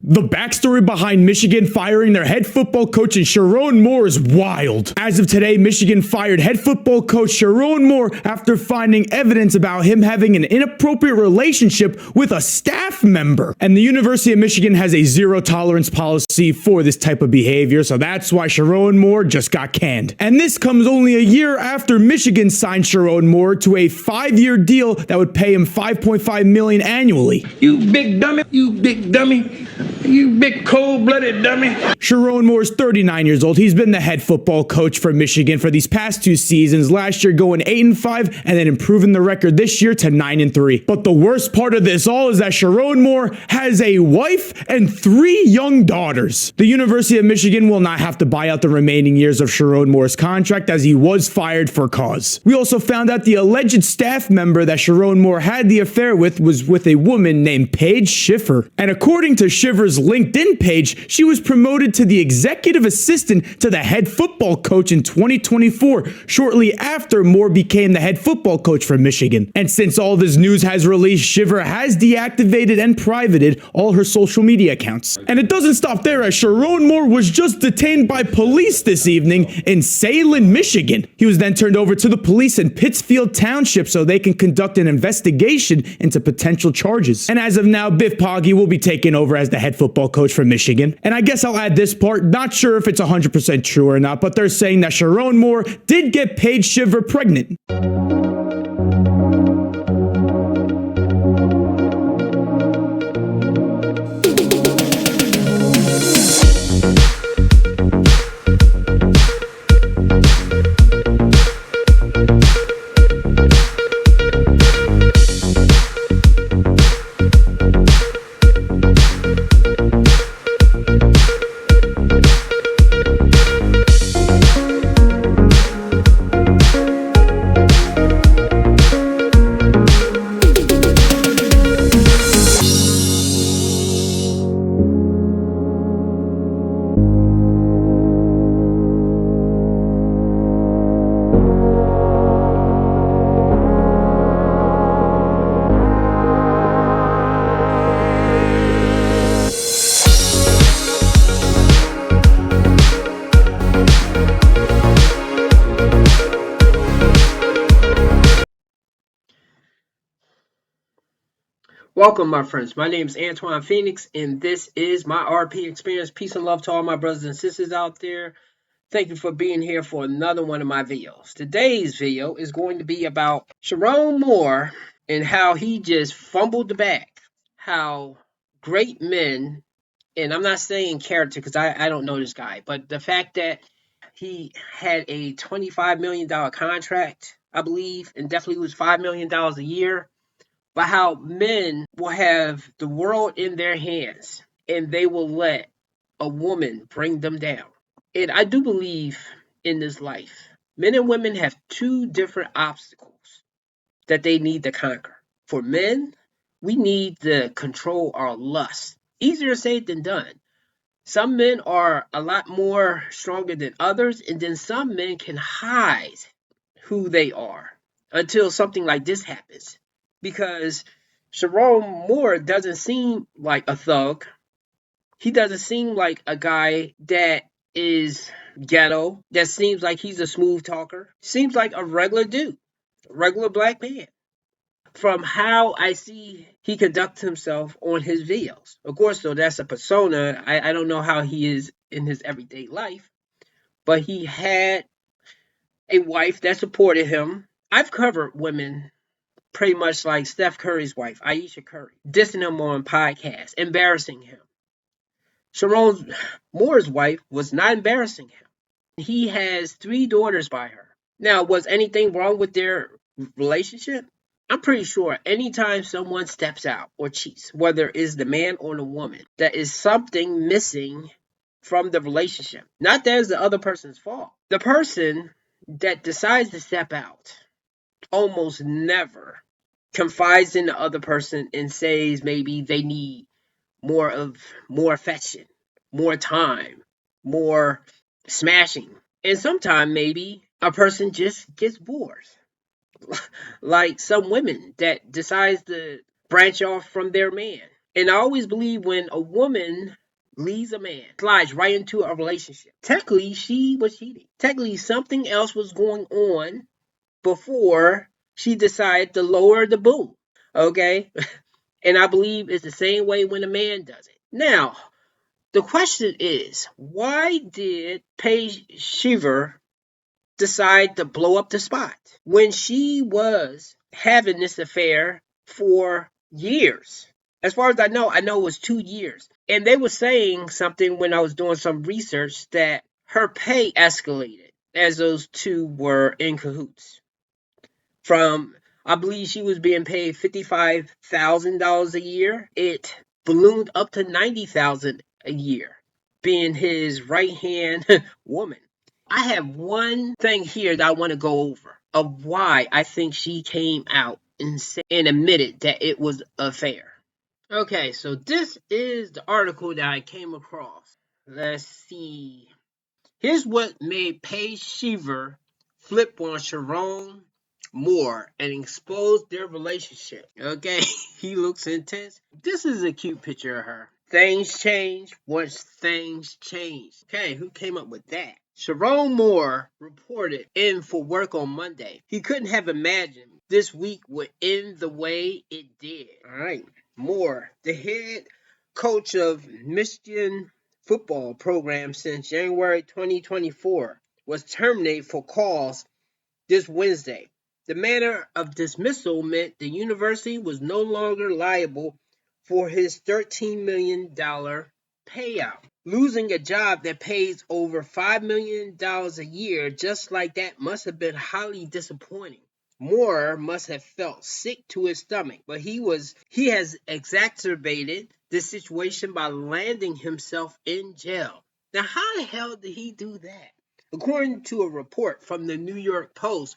The backstory behind Michigan firing their head football coach and Sherrone Moore is wild. As of today, Michigan fired head football coach Sherrone Moore after finding evidence about him having an inappropriate relationship with a staff member. And the University of Michigan has a zero tolerance policy for this type of behavior, so that's why Sherrone Moore just got canned. And this comes only a year after Michigan signed Sherrone Moore to a 5-year deal that would pay him $5.5 million annually. You big dummy, you big dummy, you big cold-blooded dummy. Sherrone Moore is 39 years old. He's been the head football coach for Michigan for these past 2 seasons, last year going 8-5 and then improving the record this year to 9-3. But the worst part of this all is that Sherrone Moore has a wife and 3 young daughters. The University of Michigan will not have to buy out the remaining years of Sherrone Moore's contract as he was fired for cause. We also found out the alleged staff member that Sherrone Moore had the affair with was with a woman named Paige Schiffer. And according to Schiffer's LinkedIn page, she was promoted to the executive assistant to the head football coach in 2024, shortly after Moore became the head football coach for Michigan. And since all this news has released, Schiffer has deactivated and privated all her social media accounts. And it doesn't stop there, as Sherrone Moore was just detained by police this evening in Salem, Michigan. He was then turned over to the police in Pittsfield Township so they can conduct an investigation into potential charges. And as of now, Biff Poggi will be taking over as the head football coach for Michigan. And I guess I'll add this part, not sure if it's 100% true or not, but they're saying that Sherrone Moore did get Paige Schiffer pregnant. Welcome, my friends. My name is Antoine Phoenix, and this is my RP experience. Peace and love to all my brothers and sisters out there. Thank you for being here for another one of my videos. Today's video is going to be about Sherrone Moore and how he just fumbled the bag. How great men, and I'm not saying character because I don't know this guy, but the fact that he had a $25 million contract, I believe, and definitely was $5 million a year. But how men will have the world in their hands and they will let a woman bring them down. And I do believe in this life, men and women have 2 different obstacles that they need to conquer. For men, we need to control our lust. Easier said than done. Some men are a lot more stronger than others, and then some men can hide who they are until something like this happens. Because Sherrone Moore doesn't seem like a thug. He doesn't seem like a guy that is ghetto, that seems like he's a smooth talker. Seems like a regular dude, a regular black man. From how I see he conducts himself on his videos. Of course, though, that's a persona. I don't know how he is in his everyday life. But he had a wife that supported him. I've covered women pretty much like Steph Curry's wife, Ayesha Curry, dissing him on podcasts, embarrassing him. Sherrone Moore's wife was not embarrassing him. He has 3 daughters by her. Now, was anything wrong with their relationship? I'm pretty sure anytime someone steps out or cheats, whether it's the man or the woman, there is something missing from the relationship. Not that it's the other person's fault. The person that decides to step out almost never confides in the other person and says maybe they need more affection, more time, more smashing. And sometimes maybe a person just gets bored. Like some women that decides to branch off from their man And I always believe when a woman leaves a man, slides right into a relationship, technically she was cheating. Technically something else was going on before she decided to lower the boom. Okay? And I believe it's the same way when a man does it. Now, the question is, why did Paige Shiver decide to blow up the spot when she was having this affair for years? As far as I know it was 2 years. And they were saying something when I was doing some research that her pay escalated as those two were in cahoots. From, I believe she was being paid $55,000 a year. It ballooned up to $90,000 a year, being his right hand woman. I have one thing here that I want to go over of why I think she came out and admitted that it was an affair. Okay, so this is the article that I came across. Let's see. Here's what made Paige Shiver flip on Sherrone Moore and expose their relationship. Okay, he looks intense. This is a cute picture of her. Things change once things change. Okay, who came up with that? Sherrone Moore reported in for work on Monday. He couldn't have imagined this week would end the way it did. All right, Moore, the head coach of Michigan football program since January 2024, was terminated for cause this Wednesday. The manner of dismissal meant the university was no longer liable for his $13 million payout. Losing a job that pays over $5 million a year just like that must have been highly disappointing. Moore must have felt sick to his stomach, but he has exacerbated the situation by landing himself in jail. Now, how the hell did he do that? According to a report from the New York Post,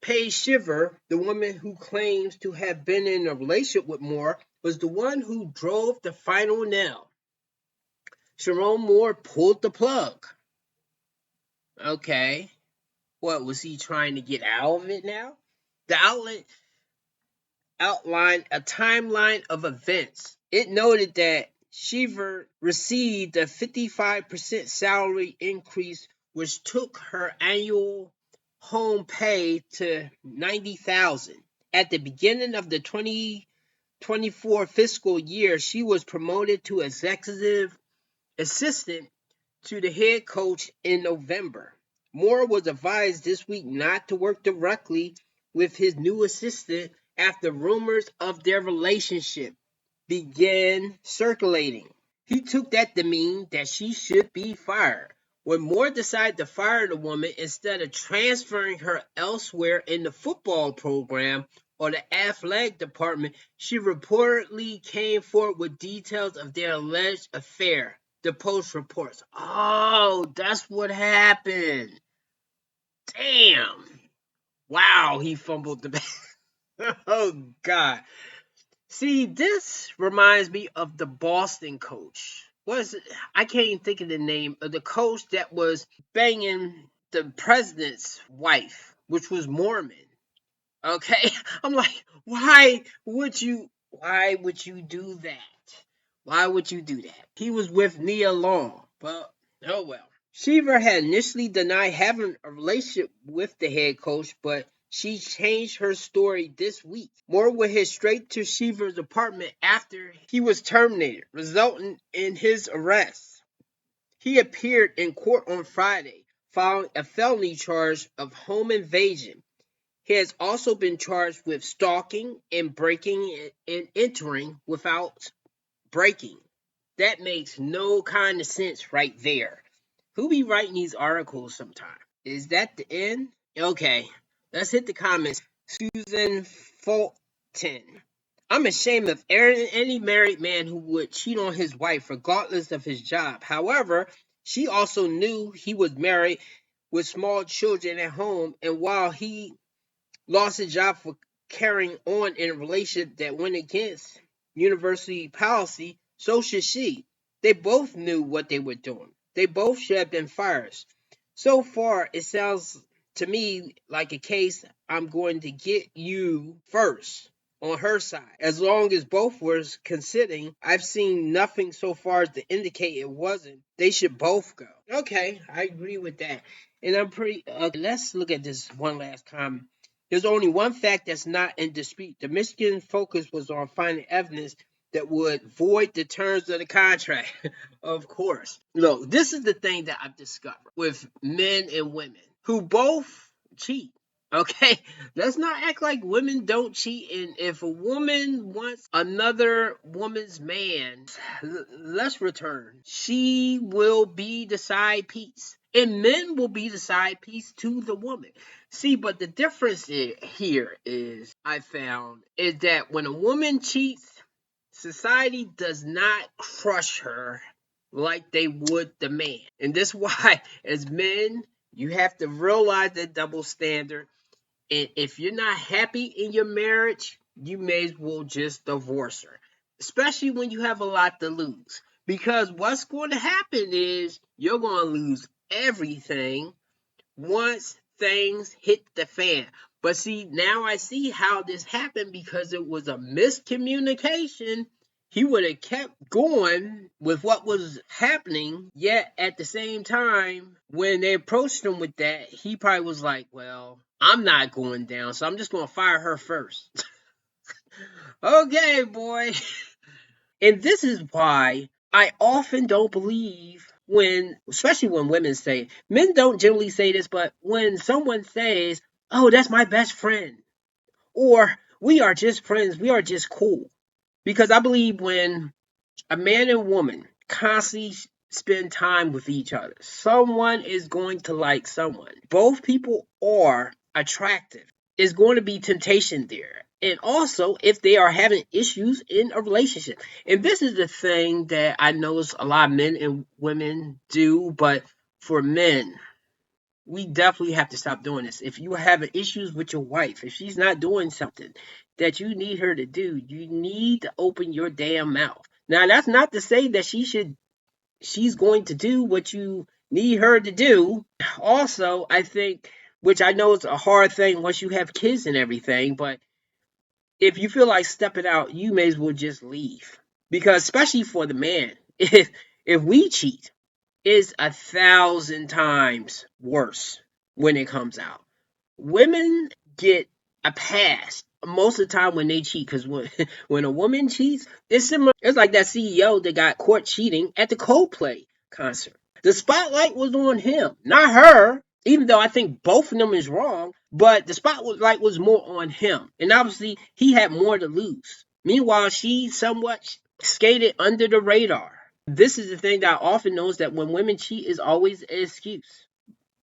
Paige Shiver, the woman who claims to have been in a relationship with Moore, was the one who drove the final nail. Sherrone Moore pulled the plug. Okay. What, was he trying to get out of it now? The outlet outlined a timeline of events. It noted that Shiver received a 55% salary increase, which took her annual home pay to $90,000. At the beginning of the 2024 fiscal year, she was promoted to executive assistant to the head coach in November. Moore was advised this week not to work directly with his new assistant after rumors of their relationship began circulating. He took that to mean that she should be fired. When Moore decided to fire the woman instead of transferring her elsewhere in the football program or the athletic department, she reportedly came forward with details of their alleged affair. The Post reports. Oh, that's what happened. Damn. Wow, he fumbled the ball. Oh, God. See, this reminds me of the Boston coach. What is it? I can't even think of the name of the coach that was banging the president's wife, which was Mormon. Okay? I'm like, why would you do that? Why would you do that? He was with Nia Long, but oh well. Shiver had initially denied having a relationship with the head coach, but she changed her story this week. Moore would head straight to Shiver's apartment after he was terminated, resulting in his arrest. He appeared in court on Friday, following a felony charge of home invasion. He has also been charged with stalking and breaking and entering without breaking. That makes no kind of sense right there. Who be writing these articles sometime? Is that the end? Okay, let's hit the comments. Susan Fulton. I'm ashamed of any married man who would cheat on his wife regardless of his job. However, she also knew he was married with small children at home, and while he lost his job for carrying on in a relationship that went against university policy, so should she. They both knew what they were doing. They both should have been fired. So far, it sounds to me like a case I'm going to get you first. on her side. As long as both were consenting, I've seen nothing so far to indicate it wasn't. They should both go. Okay, I agree with that. And I'm pretty. Let's look at this one last comment. There's only one fact that's not in dispute. The Michigan focus was on finding evidence that would void the terms of the contract. Of course. Look, this is the thing that I've discovered with men and women who both cheat. Okay, let's not act like women don't cheat. And if a woman wants another woman's man, let's return. She will be the side piece, and men will be the side piece to the woman. See, but the difference here is I found is that when a woman cheats, society does not crush her like they would the man. And this is why, as men, you have to realize that double standard. And if you're not happy in your marriage, you may as well just divorce her, especially when you have a lot to lose. Because what's going to happen is you're going to lose everything once things hit the fan. But see, now I see how this happened because it was a miscommunication. He would have kept going with what was happening, yet at the same time, when they approached him with that, he probably was like, well, I'm not going down, so I'm just going to fire her first. Okay, boy. And this is why I often don't believe when, especially when women say, men don't generally say this, but when someone says, oh, that's my best friend, or we are just friends, we are just cool. Because I believe when a man and woman constantly spend time with each other, someone is going to like someone. Both people are attractive. There's going to be temptation there. And also, if they are having issues in a relationship. And this is the thing that I notice a lot of men and women do, but for men, we definitely have to stop doing this. If you are having issues with your wife, if she's not doing something that you need her to do, you need to open your damn mouth. Now, that's not to say that she's going to do what you need her to do. Also, I think, which I know is a hard thing once you have kids and everything, but if you feel like stepping out, you may as well just leave. Because especially for the man, if we cheat, it's 1,000 times worse when it comes out. Women get a pass most of the time when they cheat, because when a woman cheats, it's similar. It's like that CEO that got caught cheating at the Coldplay concert. The spotlight was on him, not her. Even though I think both of them is wrong, but the spotlight was more on him, and obviously he had more to lose. Meanwhile, she somewhat skated under the radar. This is the thing that I often notice, that when women cheat is always an excuse.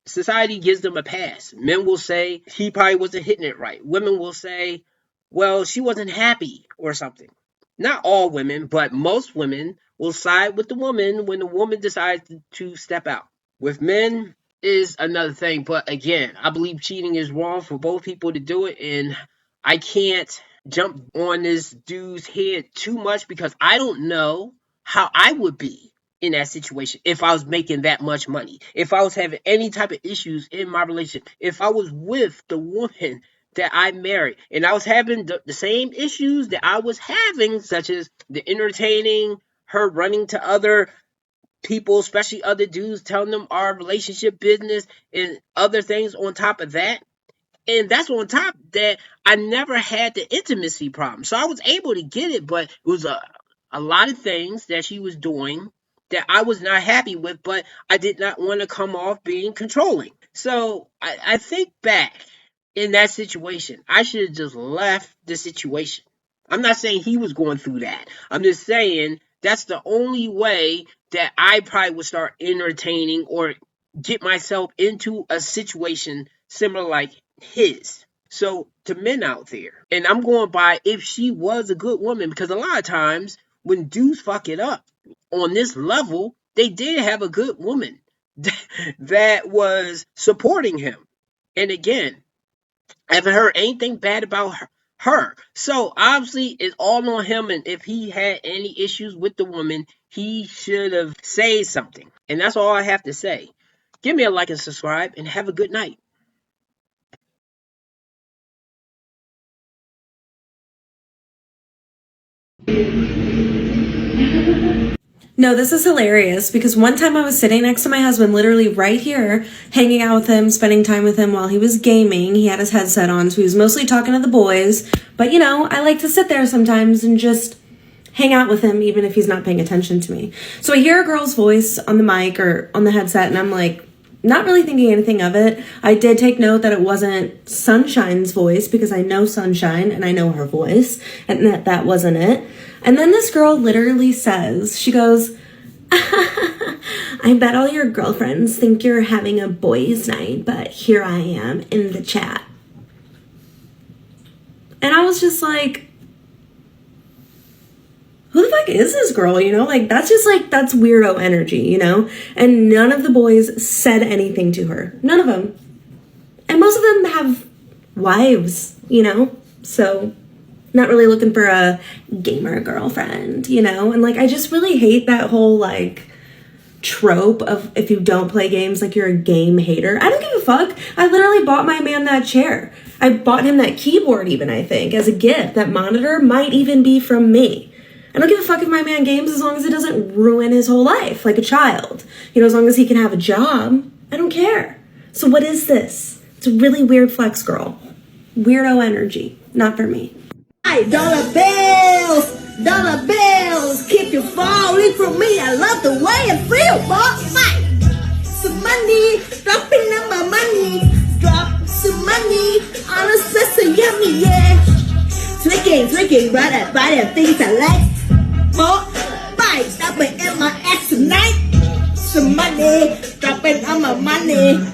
Society gives them a pass. Men will say he probably wasn't hitting it right. Women will say, well, she wasn't happy or something. Not all women, but most women will side with the woman when the woman decides to step out. With men is another thing, but again, I believe cheating is wrong for both people to do it, and I can't jump on this dude's head too much because I don't know how I would be in that situation if I was making that much money, if I was having any type of issues in my relationship, if I was with the woman that I married and I was having the same issues that I was having, such as the entertaining, her running to other people, especially other dudes, telling them our relationship business and other things on top of that. And that's on top that I never had the intimacy problem. So I was able to get it, but it was a lot of things that she was doing that I was not happy with, but I did not want to come off being controlling. So I think back in that situation, I should have just left the situation. I'm not saying he was going through that. I'm just saying that's the only way that I probably would start entertaining or get myself into a situation similar like his. So to men out there, and I'm going by if she was a good woman, because a lot of times when dudes fuck it up on this level, they did have a good woman that was supporting him. And again, I haven't heard anything bad about her. So obviously it's all on him, and if he had any issues with the woman, he should have said something. And that's all I have to say. Give me a like and subscribe, and have a good night. No, this is hilarious because one time I was sitting next to my husband, literally right here, hanging out with him, spending time with him while he was gaming. He had his headset on, so he was mostly talking to the boys. But, you know, I like to sit there sometimes and just hang out with him, even if he's not paying attention to me. So I hear a girl's voice on the mic or on the headset, and I'm like, not really thinking anything of it. I did take note that it wasn't Sunshine's voice because I know Sunshine and I know her voice, and that wasn't it. And then this girl literally says, she goes, I bet all your girlfriends think you're having a boys' night, but here I am in the chat. And I was just like, who the fuck is this girl, you know? Like, that's just like, that's weirdo energy, you know? And none of the boys said anything to her. None of them. And most of them have wives, you know? So, not really looking for a gamer girlfriend, you know? And like, I just really hate that whole like trope of if you don't play games, like you're a game hater. I don't give a fuck. I literally bought my man that chair. I bought him that keyboard even, I think, as a gift. That monitor might even be from me. I don't give a fuck if my man games as long as it doesn't ruin his whole life like a child. You know, as long as he can have a job, I don't care. So what is this? It's a really weird flex, girl. Weirdo energy. Not for me. Dollar bills, keep you falling from me. I love the way I feel, boy. Some money, dropping on my money. Drop some money on a sister, yummy, yeah. Thinking, right at things I like. Boy, stopping in my ass tonight. Some money, dropping on my money.